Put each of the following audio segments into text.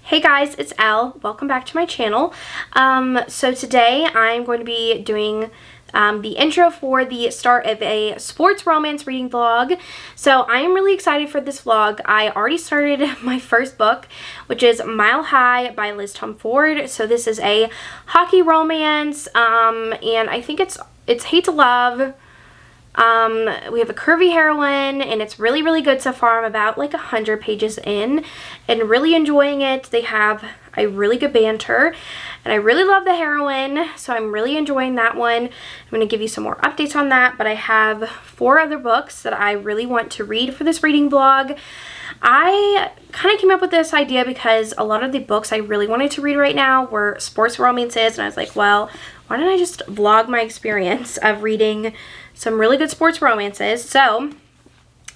Hey guys, it's Elle. Welcome back to my channel. So today I'm going to be doing the intro for the start of a sports romance reading vlog. So I am really excited for this vlog. I already started my first book, which is Mile High by Liz Tom Ford. So this is a hockey romance, and I think it's Hate to Love. We have a curvy heroine, and it's really, really good so far. I'm about like 100 pages in and really enjoying it. They have a really good banter, and I really love the heroine, so I'm really enjoying that one. I'm going to give you some more updates on that, but I have 4 other books that I really want to read for this reading vlog. I kind of came up with this idea because a lot of the books I really wanted to read right now were sports romances, and I was like, well, why don't I just vlog my experience of reading some really good sports romances. So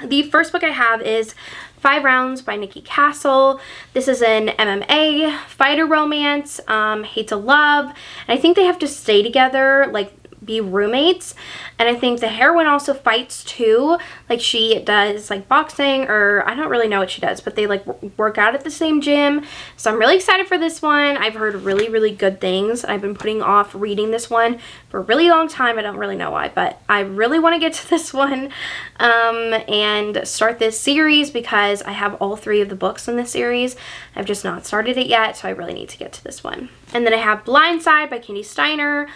the first book I have is 5 Rounds by Nikki Castle. This is an MMA fighter romance, Hate to Love, and I think they have to stay together, like be roommates, and I think the heroine also fights too. Like she does like boxing, or I don't really know what she does, but they like work out at the same gym. So I'm really excited for this one. I've heard really, really good things. I've been putting off reading this one for a really long time. I don't really know why, but I really want to get to this one and start this series because I have all 3 of the books in this series. I've just not started it yet, so I really need to get to this one. And then I have Blindside by Kandi Steiner.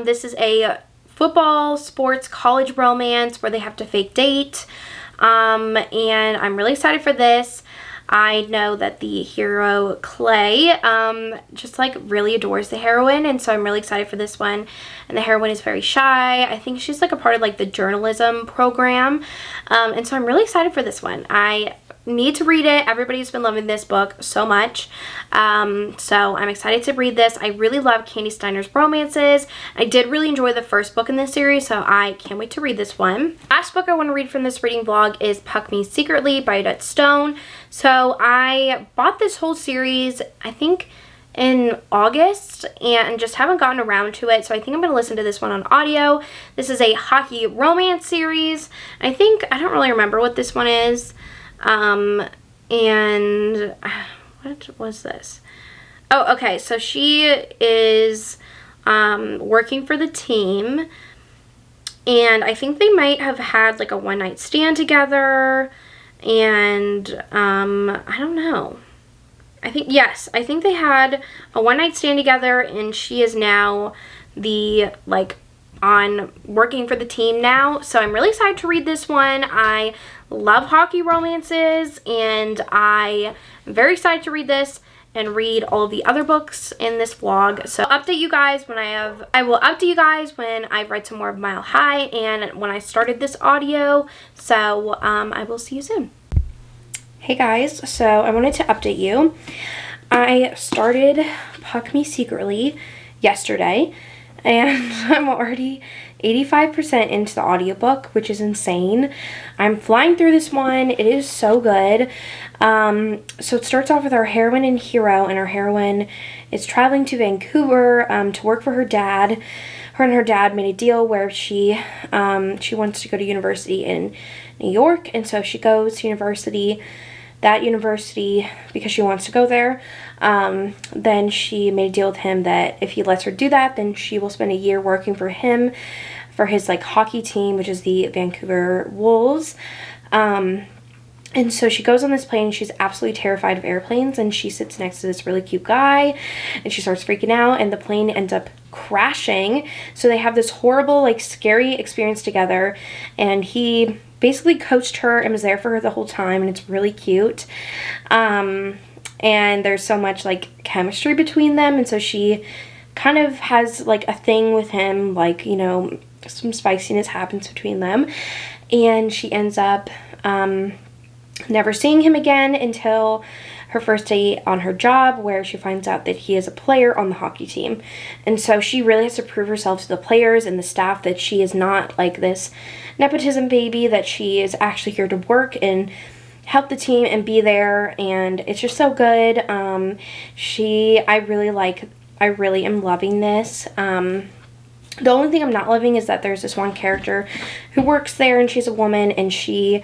This is a football, sports, college romance where they have to fake date. And I'm really excited for this. I know that the hero, Clay, just like really adores the heroine, and so I'm really excited for this one. And the heroine is very shy. I think she's like a part of like the journalism program. And so I'm really excited for this one. I need to read it. Everybody's been loving this book so much, so I'm excited to read this. I really love Kandi Steiner's romances. I did really enjoy the first book in this series, so I can't wait to read this one. Last book I want to read from this reading vlog is Puck Me Secretly by Odette Stone. So I bought this whole series, I think in August, and just haven't gotten around to it, so I think I'm going to listen to this one on audio. This is a hockey romance series. I don't really remember what this one is. And what was this? Oh, okay. So she is, working for the team, and I think they might have had like a one-night stand together, and, I don't know. I think they had a one-night stand together, and she is now on working for the team now. So I'm really excited to read this one. I love hockey romances, and I am very excited to read this and read all of the other books in this vlog. So I'll update you guys when I will update you guys when I've read some more of Mile High and when I started this audio. So I will see you soon. Hey guys, so I wanted to update you. I started Puck Me Secretly yesterday, and I'm already 85% into the audiobook, which is insane. I'm flying through this one. It is so good. So it starts off with our heroine and hero, and our heroine is traveling to Vancouver to work for her dad. Her and her dad made a deal where she wants to go to university in New York, and so she goes to that university because she wants to go there. Then she made a deal with him that if he lets her do that, then she will spend a year working for him for his like hockey team, which is the Vancouver Wolves. And so she goes on this plane. She's absolutely terrified of airplanes, and she sits next to this really cute guy, and she starts freaking out, and the plane ends up crashing. So they have this horrible, like, scary experience together, and he basically coached her and was there for her the whole time, and it's really cute. And there's so much like chemistry between them, and so she kind of has like a thing with him, like, you know, some spiciness happens between them, and she ends up never seeing him again until her first day on her job, where she finds out that he is a player on the hockey team. And so she really has to prove herself to the players and the staff that she is not like this nepotism baby, that she is actually here to work and help the team and be there, and it's just so good. I really am loving this. The only thing I'm not loving is that there's this one character who works there, and she's a woman, and she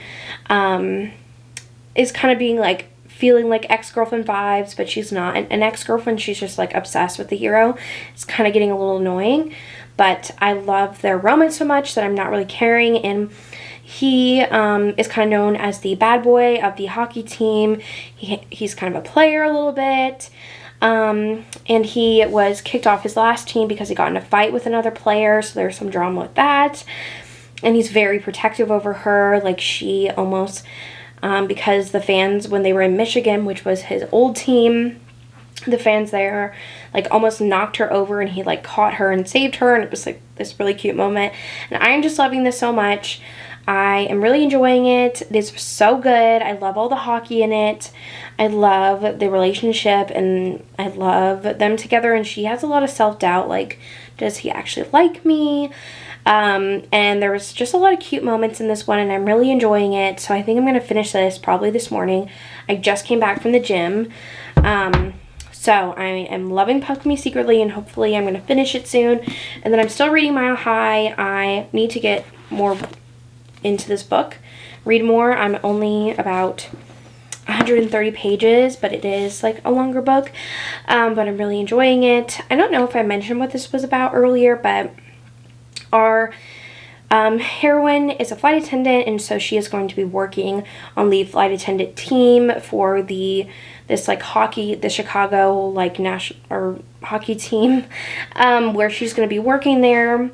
is kind of being like feeling like ex-girlfriend vibes, but she's not an ex-girlfriend. She's just like obsessed with the hero. It's kind of getting a little annoying, but I love their romance so much that I'm not really caring. And he is kind of known as the bad boy of the hockey team. He's kind of a player a little bit. And he was kicked off his last team because he got in a fight with another player, so there's some drama with that. And he's very protective over her, like she almost, because the fans, when they were in Michigan, which was his old team, the fans there like almost knocked her over, and he like caught her and saved her, and it was like this really cute moment. And I am just loving this so much. I am really enjoying it. It's so good. I love all the hockey in it. I love the relationship, and I love them together. And she has a lot of self-doubt, like, does he actually like me? And there was just a lot of cute moments in this one, and I'm really enjoying it. So I think I'm going to finish this probably this morning. I just came back from the gym. So I am loving Puck Me Secretly, and hopefully I'm going to finish it soon. And then I'm still reading Mile High. I need to get more into this book, read more. I'm only about 130 pages, but it is like a longer book, but I'm really enjoying it. I don't know if I mentioned what this was about earlier, but our heroine is a flight attendant, and so she is going to be working on the flight attendant team for this like hockey, the Chicago like national or hockey team, where she's going to be working there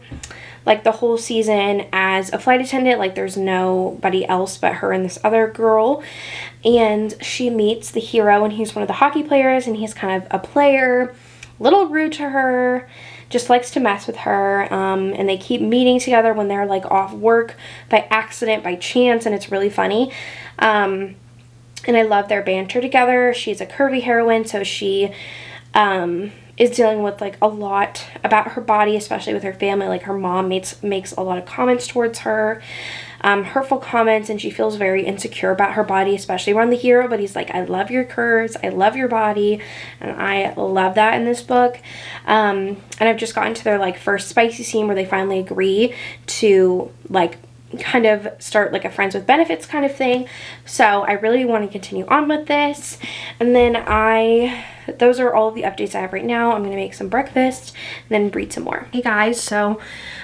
like the whole season as a flight attendant. Like there's nobody else but her and this other girl, and she meets the hero, and he's one of the hockey players, and he's kind of a player, a little rude to her, just likes to mess with her, and they keep meeting together when they're like off work by accident, by chance, and it's really funny. And I love their banter together. She's a curvy heroine, so she is dealing with like a lot about her body, especially with her family. Like her mom makes a lot of comments towards her, hurtful comments, and she feels very insecure about her body, especially around the hero. But he's like, I love your curves, I love your body, and I love that in this book. And I've just gotten to their like first spicy scene where they finally agree to like kind of start like a friends with benefits kind of thing. So I really want to continue on with this. And then those are all the updates I have right now. I'm gonna make some breakfast and then read some more. Hey guys, so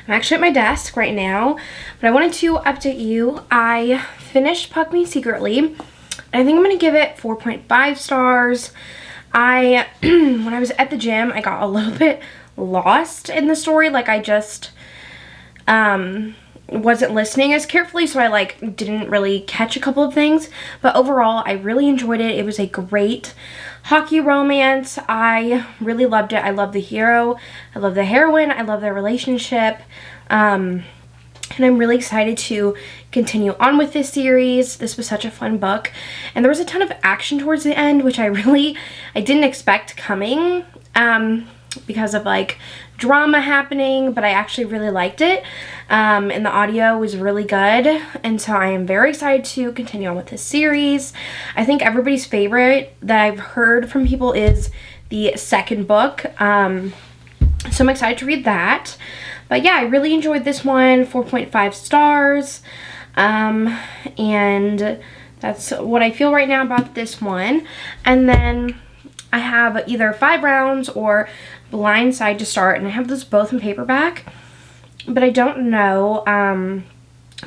I'm actually at my desk right now, but I wanted to update you. I finished Puck Me Secretly. I think I'm gonna give it 4.5 stars. When I was at the gym, I got a little bit lost in the story. Like I just wasn't listening as carefully, so I like didn't really catch a couple of things. But overall, I really enjoyed it. It was a great hockey romance. I really loved it. I love the hero, I love the heroine, I love their relationship, and I'm really excited to continue on with this series. This was such a fun book, and there was a ton of action towards the end, which I didn't expect coming, because of like drama happening, but I actually really liked it, and the audio was really good, and so I am very excited to continue on with this series. I think everybody's favorite that I've heard from people is the second book, so I'm excited to read that. But yeah, I really enjoyed this one. 4.5 stars, and that's what I feel right now about this one. And then I have either 5 rounds or Blind Side to start, and I have those both in paperback, but I don't know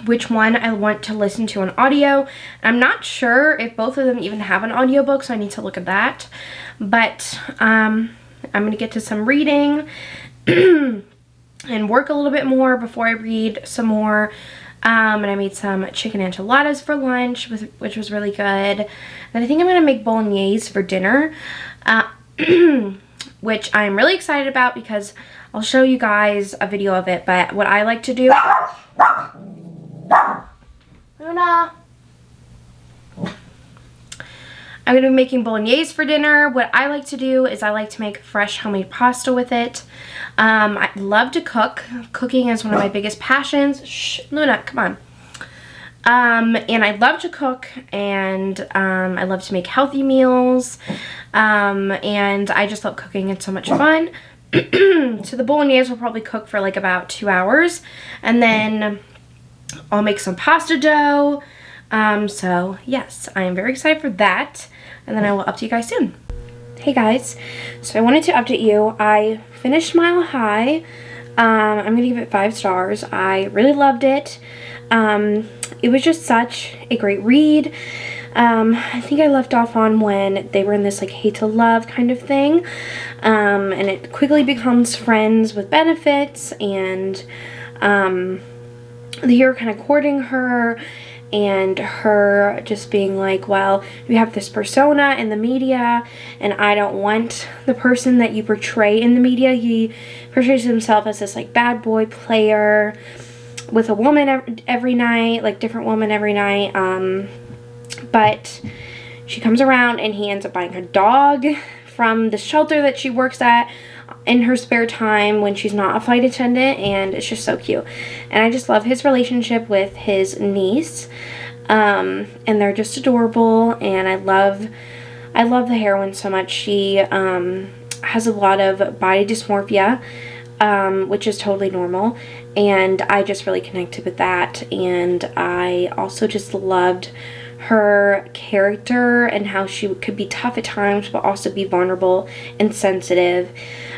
which one I want to listen to on audio. I'm not sure if both of them even have an audiobook, so I need to look at that. But I'm gonna get to some reading and work a little bit more before I read some more. And I made some chicken enchiladas for lunch, which was really good. And I think I'm gonna make bolognese for dinner, which I'm really excited about because I'll show you guys a video of it. But what I like to do, Luna, I'm gonna be making bolognese for dinner. What I like to do is I like to make fresh homemade pasta with it. I love to cook. Cooking is one of my biggest passions. Shh, Luna, come on. And I love to cook, and I love to make healthy meals, and I just love cooking. It's so much fun. So the bolognese will probably cook for like about 2 hours, and then I'll make some pasta dough, So yes, I am very excited for that, and then I will update you guys soon. Hey guys, so I wanted to update you. I finished Mile High. I'm gonna give it 5 stars. I really loved it. It was just such a great read. I think I left off on when they were in this like hate to love kind of thing, and it quickly becomes friends with benefits, and they are kind of courting her, and her just being like, well, you have this persona in the media, and I don't want the person that you portray in the media. He portrays himself as this like bad boy player with a woman every night, like different woman every night. But she comes around and he ends up buying her dog from the shelter that she works at in her spare time when she's not a flight attendant, and it's just so cute. And I just love his relationship with his niece, and they're just adorable. And I love the heroine so much. She has a lot of body dysmorphia, which is totally normal, and I just really connected with that. And I also just loved her character and how she could be tough at times but also be vulnerable and sensitive.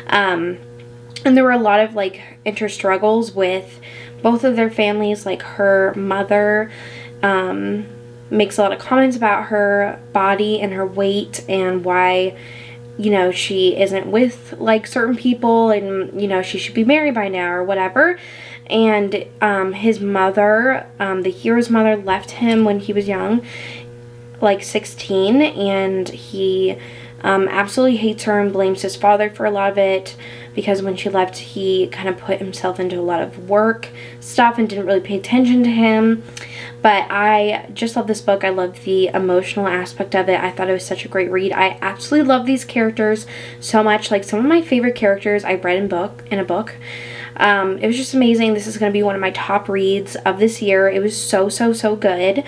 And there were a lot of like struggles with both of their families. Like her mother makes a lot of comments about her body and her weight and why, you know, she isn't with like certain people, and you know, she should be married by now or whatever. And his mother, the hero's mother, left him when he was young, like 16, and he absolutely hates her and blames his father for a lot of it, because when she left, he kind of put himself into a lot of work stuff and didn't really pay attention to him. But I just love this book. I love the emotional aspect of it. I thought it was such a great read. I absolutely love these characters so much. Like some of my favorite characters I've read in a book. It was just amazing. This is going to be one of my top reads of this year. It was so good.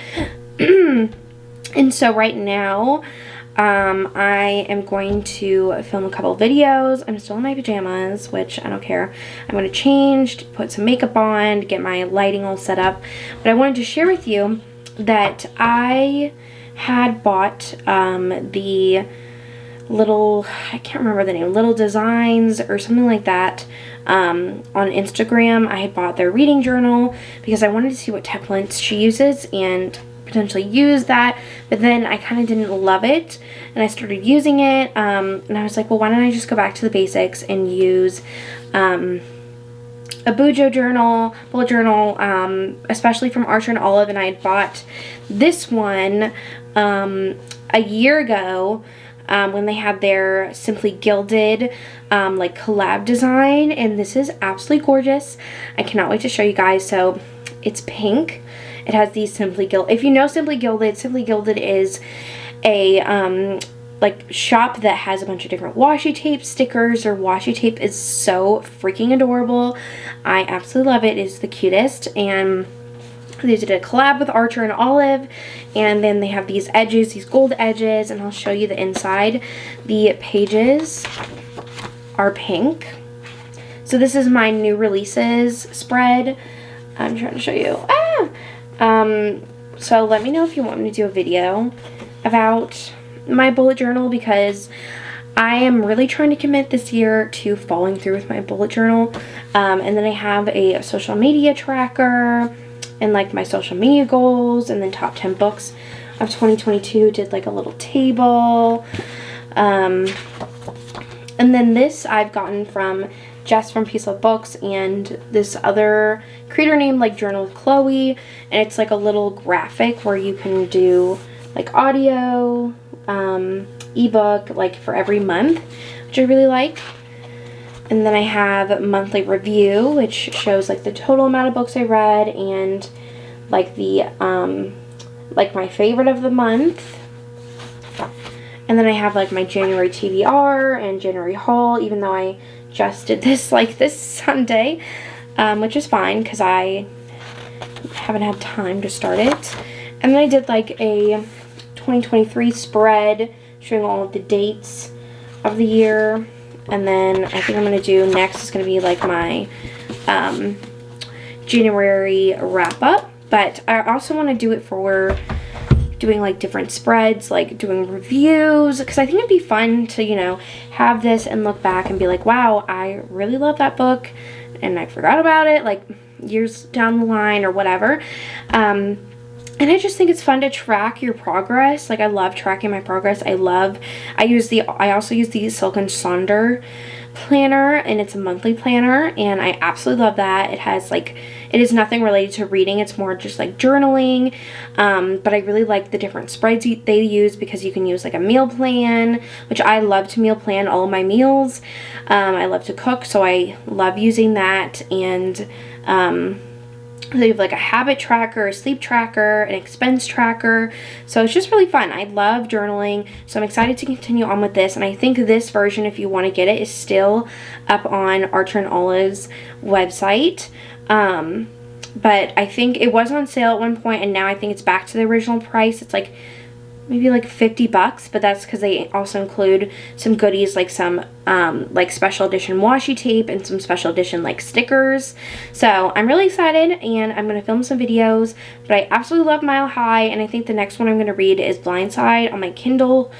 And so right now, I am going to film a couple videos. I'm still in my pajamas, which I don't care. I'm going to change, put some makeup on, get my lighting all set up. But I wanted to share with you that I had bought the little, I can't remember the name, Little Designs or something like that, on Instagram. I had bought their reading journal because I wanted to see what templates she uses and potentially use that. But then I kind of didn't love it, and I started using it, and I was like, well, why don't I just go back to the basics and use a Bujo journal, bullet journal, especially from Archer and Olive. And I had bought this one a year ago when they had their Simply Gilded like collab design, and this is absolutely gorgeous. I cannot wait to show you guys. So it's pink. It has these Simply Gilded. If you know Simply Gilded is a like shop that has a bunch of different washi tape stickers. Or washi tape is so freaking adorable. I absolutely love it. It's the cutest. And they did a collab with Archer and Olive, and then they have these edges, these gold edges, and I'll show you the inside. The pages are pink. So this is my new releases spread. I'm trying to show you. So let me know if you want me to do a video about my bullet journal, because I am really trying to commit this year to following through with my bullet journal. And then I have a social media tracker and like my social media goals, and then top 10 books of 2022. Did like a little table. And then this I've gotten from Jess from Peace Love Books, and this other creator named like Journal with Chloe, and it's like a little graphic where you can do like audio, ebook, like for every month, which I really like. And then I have monthly review, which shows like the total amount of books I read and like the like my favorite of the month. And then I have like my January TBR and January haul, even though I just did this like this Sunday, which is fine because I haven't had time to start it. And then I did like a 2023 spread showing all of the dates of the year. And then I think I'm going to do next is going to be like my January wrap up. But I also want to do it for doing like different spreads, like doing reviews, because I think it'd be fun to, you know, have this and look back and be like, wow, I really love that book and I forgot about it like years down the line or whatever. And I just think it's fun to track your progress. Like, I love tracking my progress. I also use the Silk & Sonder planner, and it's a monthly planner, and I absolutely love that. It has like, it is nothing related to reading, it's more just like journaling, but I really like the different spreads they use, because you can use like a meal plan, which I love to meal plan all of my meals. I love to cook, so I love using that. And they have like a habit tracker, a sleep tracker, an expense tracker. So it's just really fun. I love journaling. So I'm excited to continue on with this. And I think this version, if you want to get it, is still up on Archer and Olive's website. But I think it was on sale at one point, and now I think it's back to the original price. It's like maybe like $50, but that's because they also include some goodies, like some like special edition washi tape and some special edition like stickers. So I'm really excited, and I'm going to film some videos. But I absolutely love Mile High, and I think the next one I'm going to read is Blindside on my Kindle.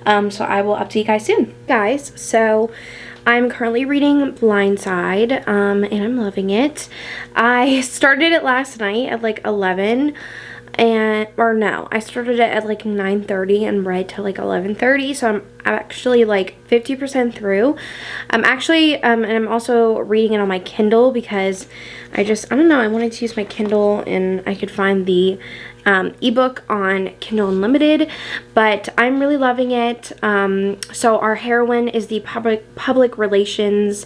So I will update you guys soon. Guys, so I'm currently reading Blindside, and I'm loving it. I started it last night at like 11. I started it at like 9:30 and read till like 11:30, so I'm actually like 50% through. I'm actually, and I'm also reading it on my Kindle, because I don't know, I wanted to use my Kindle, and I could find the ebook on Kindle Unlimited, but I'm really loving it. So our heroine is the public relations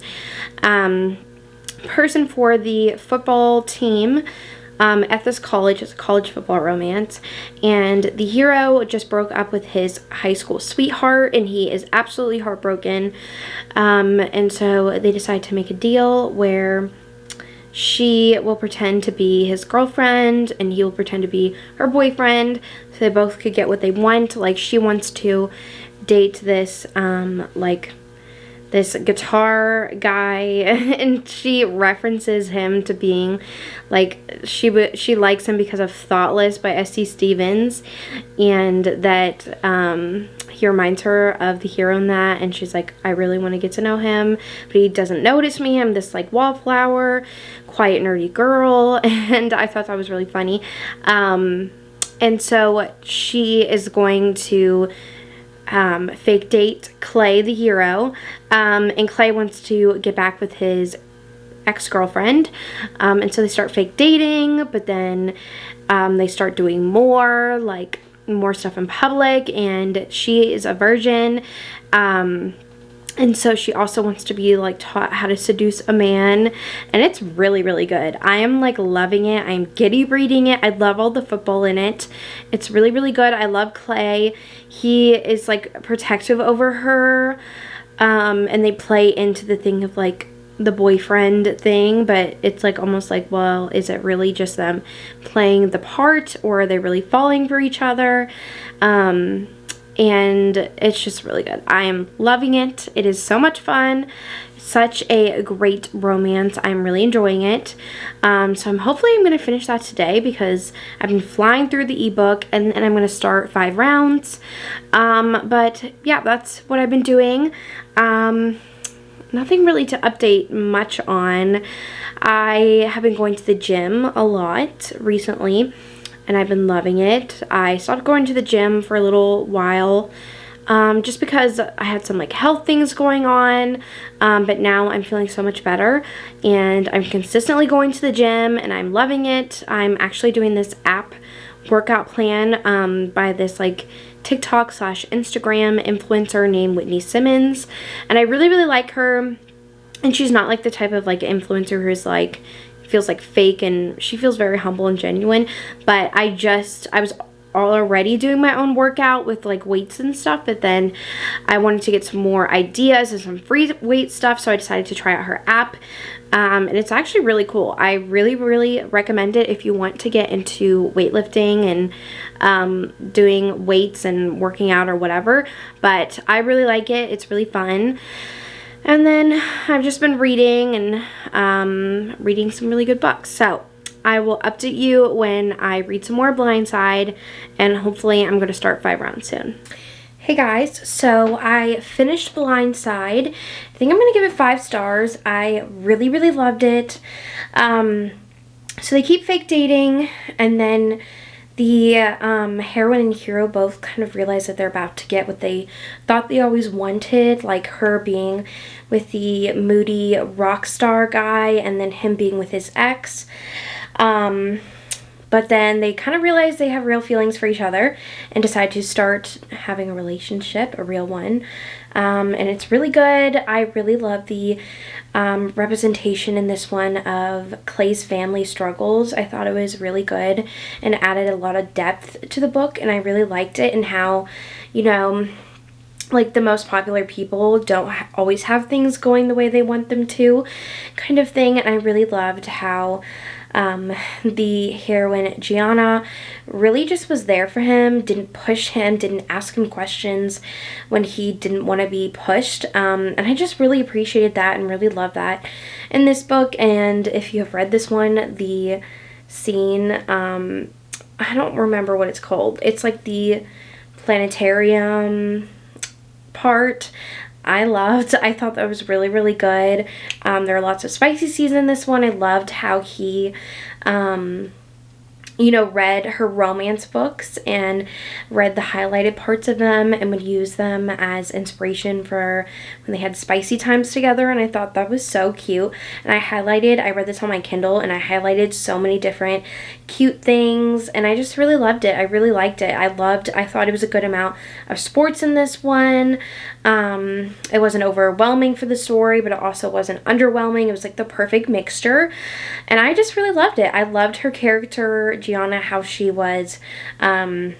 person for the football team at this college. It's a college football romance, and the hero just broke up with his high school sweetheart, and he is absolutely heartbroken, and so they decide to make a deal where she will pretend to be his girlfriend and he will pretend to be her boyfriend, so they both could get what they want. Like, she wants to date this like this guitar guy, and she references him to being like, she likes him because of Thoughtless by S.C. Stevens, and that he reminds her of the hero in that, and she's like, I really want to get to know him, but he doesn't notice me. I'm this like wallflower, quiet, nerdy girl. And I thought that was really funny. And so she is going to fake date Clay, the hero, and Clay wants to get back with his ex-girlfriend, and so they start fake dating, but then they start doing more stuff in public, and she is a virgin, and so she also wants to be like taught how to seduce a man, and it's really, really good. I am like loving it. I'm giddy reading it. I love all the football in it. It's really, really good. I love Clay. He is like protective over her, and they play into the thing of like the boyfriend thing, but it's like almost like, well, is it really just them playing the part, or are they really falling for each other? And it's just really good. I am loving it. It is so much fun. Such a great romance. I'm really enjoying it. So I'm going to finish that today, because I've been flying through the ebook, and I'm going to start 5 rounds. But yeah, that's what I've been doing. Nothing really to update much on. I have been going to the gym a lot recently, and I've been loving it. I stopped going to the gym for a little while, just because I had some like health things going on, but now I'm feeling so much better, and I'm consistently going to the gym, and I'm loving it. I'm actually doing this app workout plan by this like TikTok / Instagram influencer named Whitney Simmons, and I really, really like her. And she's not like the type of like influencer who's like feels like fake, and she feels very humble and genuine. But I was already doing my own workout with like weights and stuff, but then I wanted to get some more ideas and some free weight stuff, so I decided to try out her app, and it's actually really cool. I really, really recommend it if you want to get into weightlifting and doing weights and working out or whatever. But I really like it. It's really fun. And then I've just been reading and reading some really good books. So I will update you when I read some more Blindside, and hopefully I'm going to start 5 rounds soon. Hey guys, so I finished Blindside. I think I'm going to give it 5 stars. I really, really loved it. So they keep fake dating, and then the heroine and hero both kind of realize that they're about to get what they thought they always wanted, like her being with the moody rock star guy and then him being with his ex. But then they kind of realize they have real feelings for each other and decide to start having a relationship, a real one. And it's really good. I really love the representation in this one of Clay's family struggles. I thought it was really good and added a lot of depth to the book, and I really liked it, and how, you know, like the most popular people don't always have things going the way they want them to, kind of thing. And I really loved how the heroine Gianna really just was there for him, didn't push him, didn't ask him questions when he didn't want to be pushed, and I just really appreciated that and really love that in this book. And if you have read this one, the scene, I don't remember what it's called, it's like the planetarium part, I loved. I thought that was really, really good. There are lots of spicy scenes in this one. I loved how he, you know, read her romance books and read the highlighted parts of them and would use them as inspiration for when they had spicy times together. And I thought that was so cute. And I read this on my Kindle, and I highlighted so many different cute things, and I just really loved it. I really liked it. I thought it was a good amount of sports in this one. It wasn't overwhelming for the story, but it also wasn't underwhelming. It was like the perfect mixture, and I just really loved it. I loved her character, Gianna, how she was, you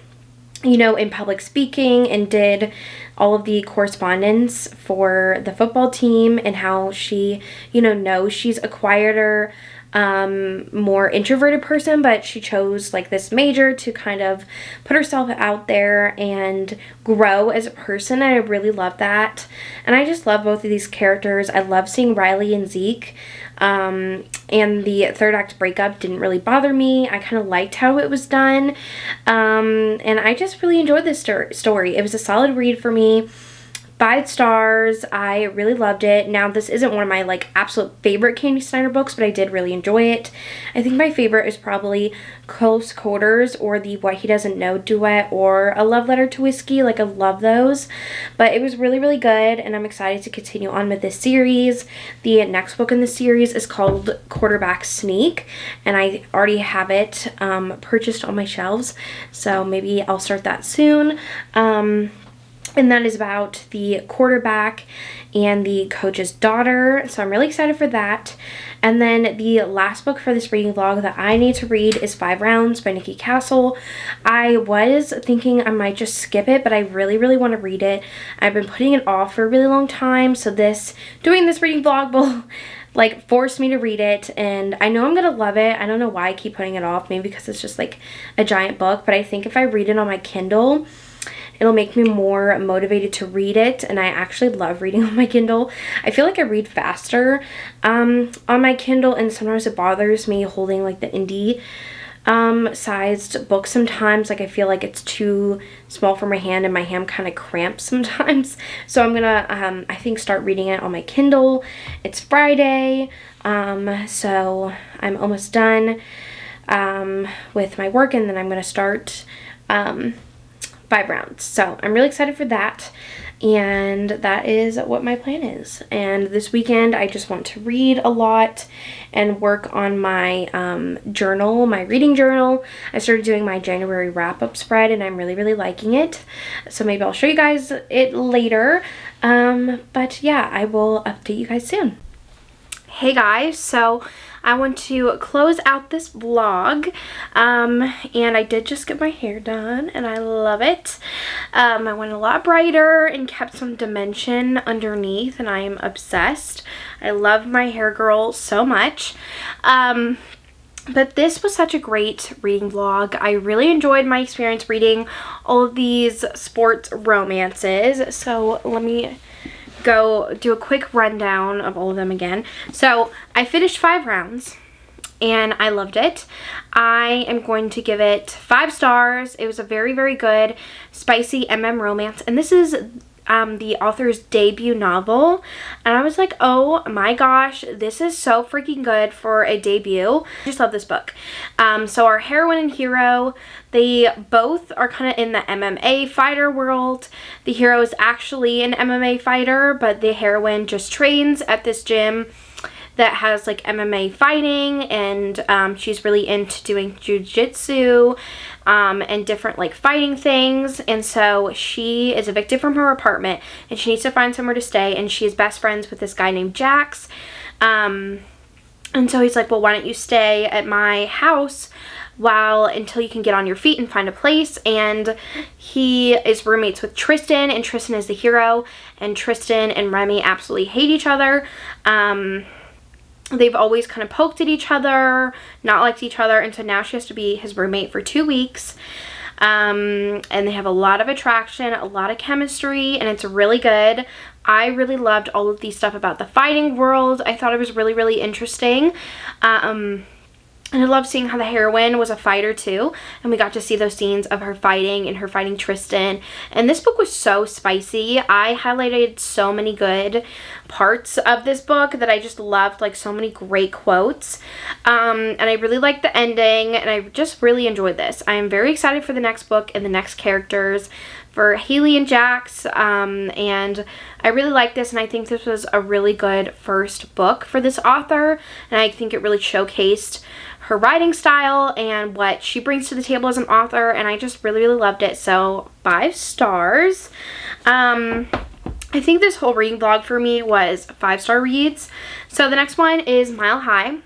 know, in public speaking and did all of the correspondence for the football team, and how she, you know, knows she's a quieter, more introverted person, but she chose like this major to kind of put herself out there and grow as a person. I really love that, and I just love both of these characters. I love seeing Riley and Zeke, and the third act breakup didn't really bother me. I kind of liked how it was done, and I just really enjoyed this story. It was a solid read for me. 5 stars. I really loved it. Now, this isn't one of my like absolute favorite Candy Snyder books, but I did really enjoy it. I think my favorite is probably Close Quarters or the What He Doesn't Know duet or A Love Letter to Whiskey. Like, I love those. But it was really, really good, and I'm excited to continue on with this series. The next book in the series is called Quarterback Sneak, and I already have it purchased on my shelves, so maybe I'll start that soon. And that is about the quarterback and the coach's daughter. So I'm really excited for that. And then the last book for this reading vlog that I need to read is 5 Rounds by Nikki Castle. I was thinking I might just skip it, but I really, really want to read it. I've been putting it off for a really long time. So doing this reading vlog will like force me to read it, and I know I'm gonna love it. I don't know why I keep putting it off. Maybe because it's just like a giant book, but I think if I read it on my Kindle, it'll make me more motivated to read it, and I actually love reading on my Kindle. I feel like I read faster on my Kindle, and sometimes it bothers me holding like the indie sized book sometimes. Like, I feel like it's too small for my hand, and my hand kind of cramps sometimes. So I'm gonna I think start reading it on my Kindle. It's Friday, so I'm almost done with my work, and then I'm gonna start 5 Rounds. So I'm really excited for that, and that is what my plan is. And this weekend I just want to read a lot and work on my journal, my reading journal. I started doing my January wrap-up spread, and I'm really, really liking it. So maybe I'll show you guys it later. But yeah, I will update you guys soon. Hey guys, so I want to close out this vlog, and I did just get my hair done, and I love it. I went a lot brighter and kept some dimension underneath, and I am obsessed. I love my hair girl so much. But this was such a great reading vlog. I really enjoyed my experience reading all of these sports romances. So let me go do a quick rundown of all of them again. So I finished 5 Rounds, and I loved it. I am going to give it 5 stars. It was a very, very good, spicy romance, and this is the author's debut novel, and I was like, oh my gosh, this is so freaking good for a debut. I just love this book. So our heroine and hero, they both are kind of in the MMA fighter world. The hero is actually an MMA fighter, but the heroine just trains at this gym that has like MMA fighting, and she's really into doing jujitsu and different like fighting things. And so she is evicted from her apartment and she needs to find somewhere to stay, and she is best friends with this guy named Jax. And so he's like, well, why don't you stay at my house until you can get on your feet and find a place. And he is roommates with Tristan, and Tristan is the hero, and Tristan and Remy absolutely hate each other. They've always kind of poked at each other, not liked each other, and so now she has to be his roommate for 2 weeks. And they have a lot of attraction, a lot of chemistry, and it's really good. I really loved all of the stuff about the fighting world. I thought it was really, really interesting. And I love seeing how the heroine was a fighter too, and we got to see those scenes of her fighting and her fighting Tristan. And this book was so spicy. I highlighted so many good parts of this book that I just loved, like so many great quotes. And I really liked the ending, and I just really enjoyed this. I am very excited for the next book and the next characters, for Haley and Jax, and I really like this, and I think this was a really good first book for this author, and I think it really showcased her writing style and what she brings to the table as an author, and I just really, really loved it. So 5 stars. I think this whole reading vlog for me was 5-star reads. So the next one is Mile High,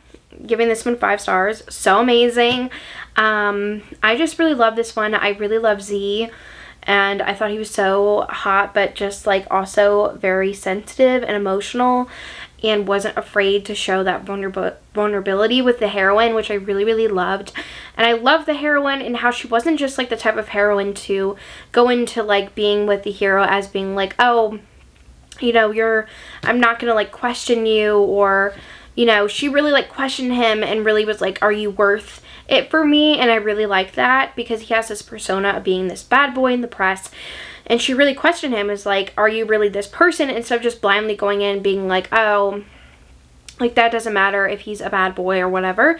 giving this one 5 stars. So amazing. I just really love this one. I really love Z, and I thought he was so hot, but just like also very sensitive and emotional, and wasn't afraid to show that vulnerability with the heroine, which I really, really loved. And I love the heroine and how she wasn't just like the type of heroine to go into like being with the hero as being like, oh, you know, I'm not gonna like question you, or, you know, she really like questioned him and really was like, are you worth it for me? And I really like that, because he has this persona of being this bad boy in the press, and she really questioned him as like, are you really this person, instead of just blindly going in and being like, oh, like that doesn't matter if he's a bad boy or whatever.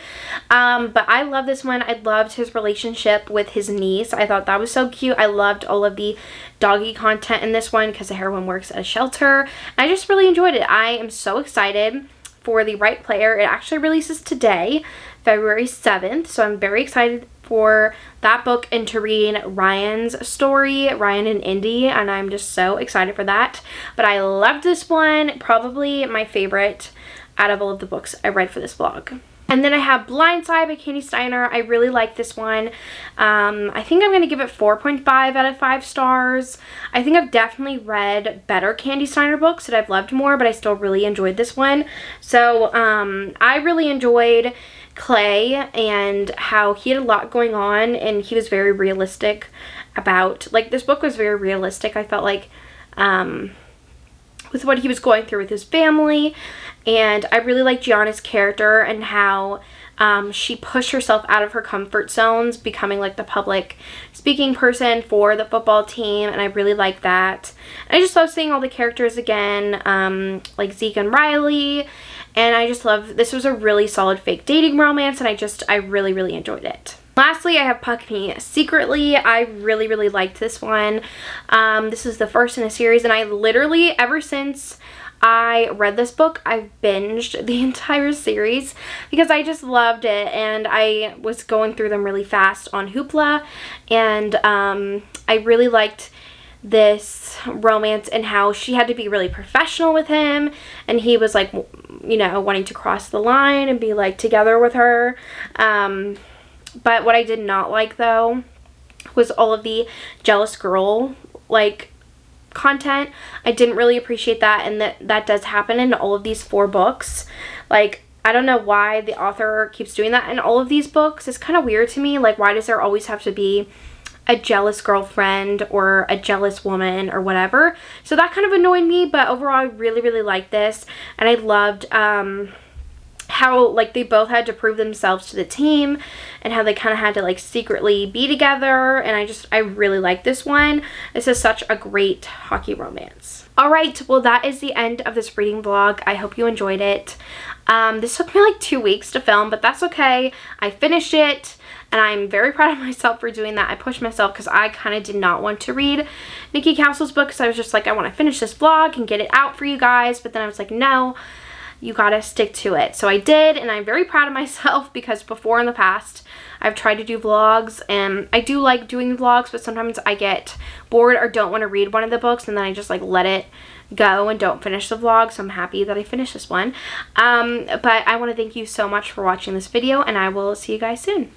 But I love this one. I loved his relationship with his niece. I thought that was so cute. I loved all of the doggy content in this one, because the heroine works at a shelter. I just really enjoyed it. I am so excited for The Right Player. It actually releases today, February 7th, so I'm very excited for that book and to read Ryan's story, Ryan and Indy, and I'm just so excited for that. But I loved this one, probably my favorite out of all of the books I read for this vlog. And then I have Blindside by Kandi Steiner. I really like this one. I think I'm going to give it 4.5 out of 5 stars. I think I've definitely read better Kandi Steiner books that I've loved more, but I still really enjoyed this one. So I really enjoyed Clay and how he had a lot going on, and he was very realistic about, like, this book was very realistic. I felt like with what he was going through with his family. And I really like Gianna's character and how she pushed herself out of her comfort zones, becoming like the public speaking person for the football team, and I really like that. And I just love seeing all the characters again, like Zeke and Riley, and I just love, this was a really solid fake dating romance, and I really, really enjoyed it. Lastly, I have Puck Me Secretly. I really, really liked this one. This is the first in a series, and I literally, ever since I read this book, I binged the entire series because I just loved it, and I was going through them really fast on Hoopla, and I really liked this romance and how she had to be really professional with him, and he was like, you know, wanting to cross the line and be like together with her. But what I did not like though was all of the jealous girl like content. I didn't really appreciate that, and that does happen in all of these 4 books. Like, I don't know why the author keeps doing that in all of these books. It's kind of weird to me. Like, why does there always have to be a jealous girlfriend or a jealous woman or whatever? So that kind of annoyed me, but overall I really, really liked this, and I loved how like they both had to prove themselves to the team and how they kind of had to like secretly be together, and I really like this one. This is such a great hockey romance. All right, well that is the end of this reading vlog. I hope you enjoyed it. This took me like 2 weeks to film, but that's okay. I finished it and I'm very proud of myself for doing that. I pushed myself because I kind of did not want to read Nikki Castle's book because I was just like, I want to finish this vlog and get it out for you guys, but then I was like, no, you gotta stick to it. So I did, and I'm very proud of myself because before in the past I've tried to do vlogs, and I do like doing vlogs, but sometimes I get bored or don't want to read one of the books, and then I just like let it go and don't finish the vlog. So I'm happy that I finished this one. But I want to thank you so much for watching this video, and I will see you guys soon.